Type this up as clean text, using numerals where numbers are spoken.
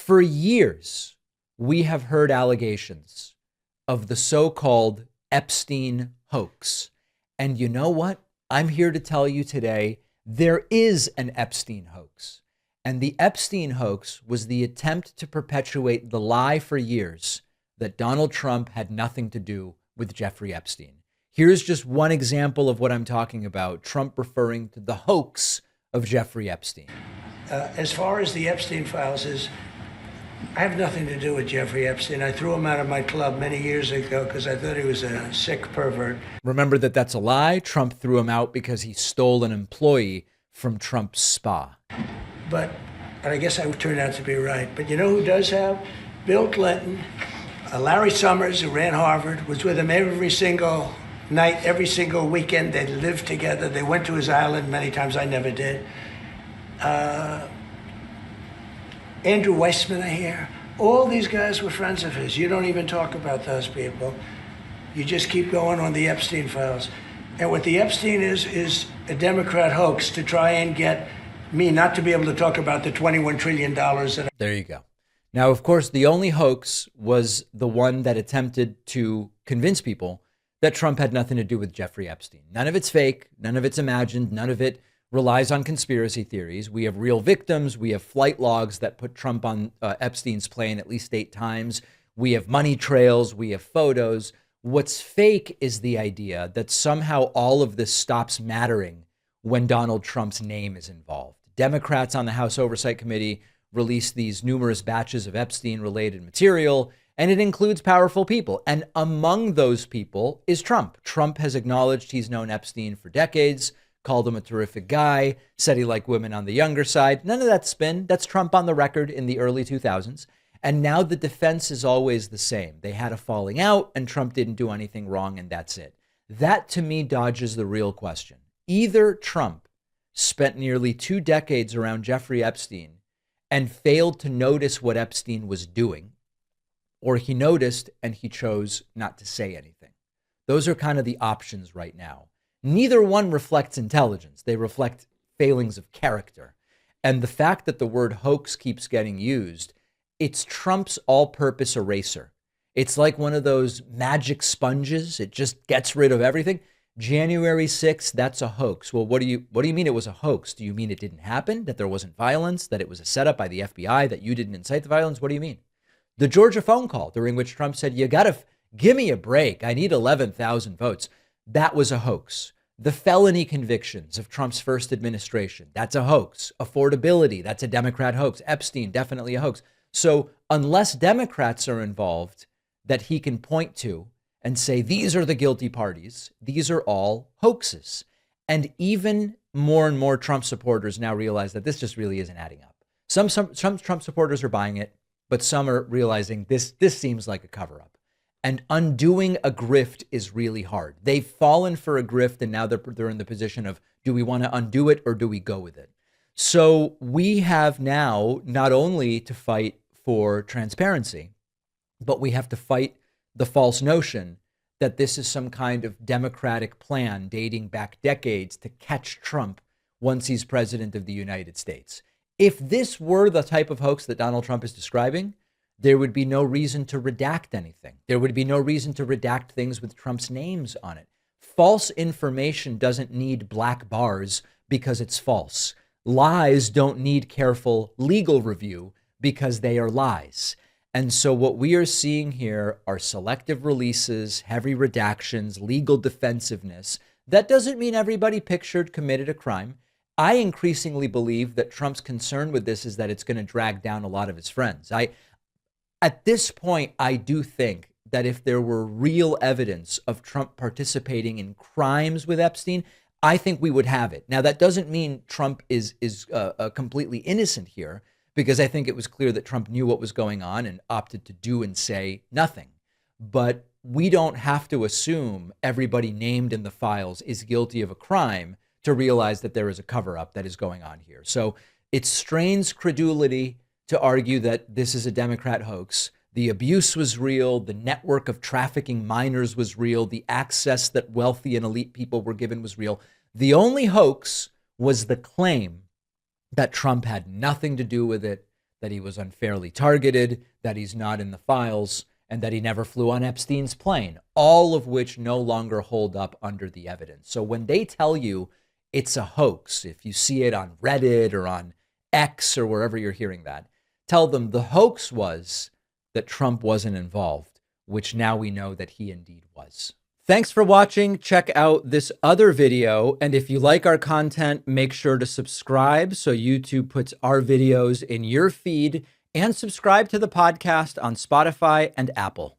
For years, we have heard allegations of the so-called Epstein hoax. And you know what? I'm here to tell you today, there is an Epstein hoax. And the Epstein hoax was the attempt to perpetuate the lie for years that Donald Trump had nothing to do with Jeffrey Epstein. Here's just one example of what I'm talking about. Trump referring to the hoax of Jeffrey Epstein. As far as the Epstein files is, I have nothing to do with Jeffrey Epstein. I threw him out of my club many years ago because I thought he was a sick pervert. Remember that that's a lie. Trump threw him out because he stole an employee from Trump's spa. But I guess I turned out to be right. But you know who does have? Bill Clinton, Larry Summers, who ran Harvard, was with him every single night, every single weekend. They lived together. They went to his island many times. I never did. Andrew Weissman, I hear. All these guys were friends of his. You don't even talk about those people. You just keep going on the Epstein files. And what the Epstein is a Democrat hoax to try and get me not to be able to talk about the $21 trillion that. There you go. Now, of course, the only hoax was the one that attempted to convince people that Trump had nothing to do with Jeffrey Epstein. None of it's fake. None of it's imagined. None of it relies on conspiracy theories. We have real victims. We have flight logs that put Trump on Epstein's plane at least 8 times. We have money trails. We have photos. What's fake is the idea that somehow all of this stops mattering when Donald Trump's name is involved. Democrats on the House Oversight Committee released these numerous batches of Epstein-related material, and it includes powerful people. And among those people is Trump. Trump has acknowledged he's known Epstein for decades, called him a terrific guy, said he liked women on the younger side. None of that spin. That's Trump on the record in the early 2000s. And now the defense is always the same. They had a falling out and Trump didn't do anything wrong and that's it. That to me dodges the real question. Either Trump spent nearly 2 decades around Jeffrey Epstein and failed to notice what Epstein was doing, or he noticed and he chose not to say anything. Those are kind of the options right now. Neither one reflects intelligence. They reflect failings of character. And the fact that the word hoax keeps getting used, it's Trump's all-purpose eraser. It's like one of those magic sponges. It just gets rid of everything. January 6th, that's a hoax. Well, what do you mean it was a hoax? Do you mean it didn't happen? That there wasn't violence? That it was a setup by the FBI? That you didn't incite the violence? What do you mean? The Georgia phone call during which Trump said, you got to give me a break. I need 11,000 votes. That was a hoax. The felony convictions of Trump's first administration, that's a hoax. Affordability, that's a Democrat hoax. Epstein, definitely a hoax. So unless Democrats are involved that he can point to and say, these are the guilty parties, these are all hoaxes. And even more and more Trump supporters now realize that this just really isn't adding up. Some Trump supporters are buying it, but some are realizing this seems like a cover-up. And undoing a grift is really hard. They've fallen for a grift and now they're in the position of, do we want to undo it or do we go with it? So we have now not only to fight for transparency, but we have to fight the false notion that this is some kind of democratic plan dating back decades to catch Trump once he's president of the United States. If this were the type of hoax that Donald Trump is describing, there would be no reason to redact anything. There would be no reason to redact things with Trump's names on it. False information doesn't need black bars because it's false. Lies don't need careful legal review because they are lies. And so what we are seeing here are selective releases, heavy redactions, legal defensiveness. That doesn't mean everybody pictured committed a crime. I increasingly believe that Trump's concern with this is that it's going to drag down a lot of his friends. At this point, I do think that if there were real evidence of Trump participating in crimes with Epstein, I think we would have it. Now, that doesn't mean Trump is completely innocent here, because I think it was clear that Trump knew what was going on and opted to do and say nothing. But we don't have to assume everybody named in the files is guilty of a crime to realize that there is a cover-up that is going on here. So it strains credulity to argue that this is a Democrat hoax. The abuse was real. The network of trafficking minors was real. The access that wealthy and elite people were given was real. The only hoax was the claim that Trump had nothing to do with it, that he was unfairly targeted, that he's not in the files, and that he never flew on Epstein's plane, all of which no longer hold up under the evidence. So when they tell you it's a hoax, if you see it on Reddit or on X or wherever you're hearing that, tell them the hoax was that Trump wasn't involved, which now we know that he indeed was. Thanks for watching. Check out this other video. And if you like our content, make sure to subscribe so YouTube puts our videos in your feed, and subscribe to the podcast on Spotify and Apple.